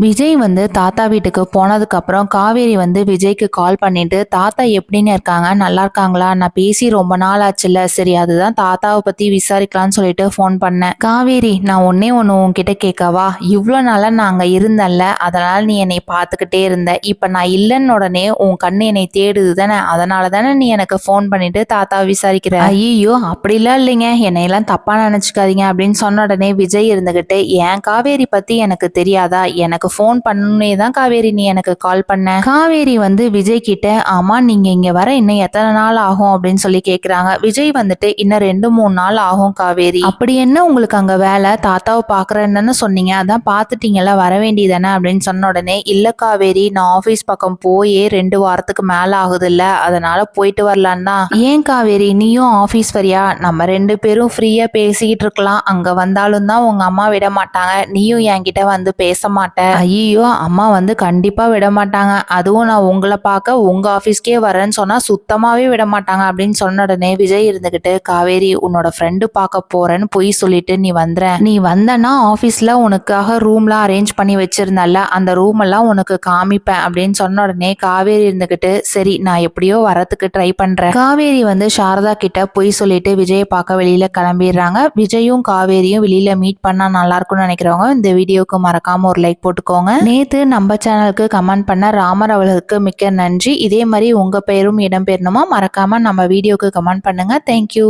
விஜய் வந்து தாத்தா வீட்டுக்கு போனதுக்கப்புறம் காவேரி வந்து விஜய்க்கு கால் பண்ணிட்டு, தாத்தா எப்படின்னு இருக்காங்க, நல்லா இருக்காங்களா, நான் பேசி ரொம்ப நாள் ஆச்சுல்ல, சரி அதுதான் தாத்தாவை பத்தி விசாரிக்கலாம்னு சொல்லிட்டு ஃபோன் பண்ணேன். காவேரி, நான் ஒன்னே ஒன்று உன்கிட்ட கேட்கவா? இவ்வளோ நாளாக நான் அங்கே இருந்தேன்ல, அதனால நீ என்னை பார்த்துக்கிட்டே இருந்த. இப்போ நான் இல்லைன்னு உடனே உன் கண்ணு என்னை தேடுது தானே, அதனால தானே நீ எனக்கு ஃபோன் பண்ணிட்டு தாத்தாவை விசாரிக்கிற. ஐயோ அப்படிலாம் இல்லைங்க, என்னையெல்லாம் தப்பா நினைச்சுக்காதீங்க அப்படின்னு சொன்ன உடனே விஜய் இருந்துகிட்டு, ஏன் காவேரி பத்தி எனக்கு தெரியாதா, எனக்கு ஃபோன் பண்ணே தான் காவேரி நீ எனக்கு கால் பண்ண. காவேரி வந்து விஜய் கிட்ட, ஆமா நீங்க இங்க வர இன்னும் எத்தனை நாள் ஆகும் அப்படின்னு சொல்லி கேக்குறாங்க. விஜய் வந்துட்டு, இன்னும் 2-3 நாள் ஆகும் காவேரி. அப்படி என்ன உங்களுக்கு அங்க வேலை, தாத்தாவை பாக்குறேன்னு சொன்னீங்க, அதான் பாத்துட்டீங்கல்ல, வர வேண்டியதானே அப்படின்னு சொன்ன உடனே, இல்ல காவேரி நான் ஆபீஸ் பக்கம் போயே 2 வாரத்துக்கு மேல ஆகுது இல்ல, அதனால போயிட்டு வரலான் தான். ஏன் காவேரி நீயும் ஆபீஸ் வரியா, நம்ம 2 பேரும் ஃப்ரீயா பேசிக்கிட்டு இருக்கலாம், அங்க வந்தாலும் தான் உங்க அம்மா விட மாட்டாங்க, நீயும் என்கிட்ட வந்து பேச மாட்ட. ஐயோ அம்மா வந்து கண்டிப்பா விட மாட்டாங்க, அதுவும் நான் உங்களை பார்க்க உங்க ஆபீஸ்க்கே வரேன்னு சொன்னா சுத்தமாவே விட மாட்டாங்க அப்படின்னு சொன்ன உடனே விஜய் இருந்துகிட்டு, காவேரி உன்னோட ஃப்ரெண்டு பார்க்க போறேன்னு பொய் சொல்லிட்டு நீ வந்தனா ஆபீஸ்ல உனக்காக ரூம்லாம் அரேஞ்ச் பண்ணி வச்சிருந்தல, அந்த ரூம் எல்லாம் உனக்கு காமிப்பேன் அப்படின்னு சொன்ன உடனே காவேரி இருந்துகிட்டு, சரி நான் எப்படியோ வரத்துக்கு ட்ரை பண்றேன். காவேரி வந்து சாரதா கிட்ட பொய் சொல்லிட்டு விஜயை பார்க்க வெளியில கிளம்பிடுறாங்க. விஜயும் காவேரியும் வெளியில மீட் பண்ணா நல்லா இருக்கும்னு நினைக்கிறவங்க இந்த வீடியோக்கு மறக்காம ஒரு லைக் போட்டுக்கோங்க. நேத்து நம்ம சேனலுக்கு கமெண்ட் பண்ண ராமர் அவர்களுக்கு மிக்க நன்றி. இதே மாதிரி உங்க பெயரும் இடம்பெறணுமா, மறக்காம நம்ம வீடியோக்கு கமெண்ட் பண்ணுங்க. தேங்க்யூ.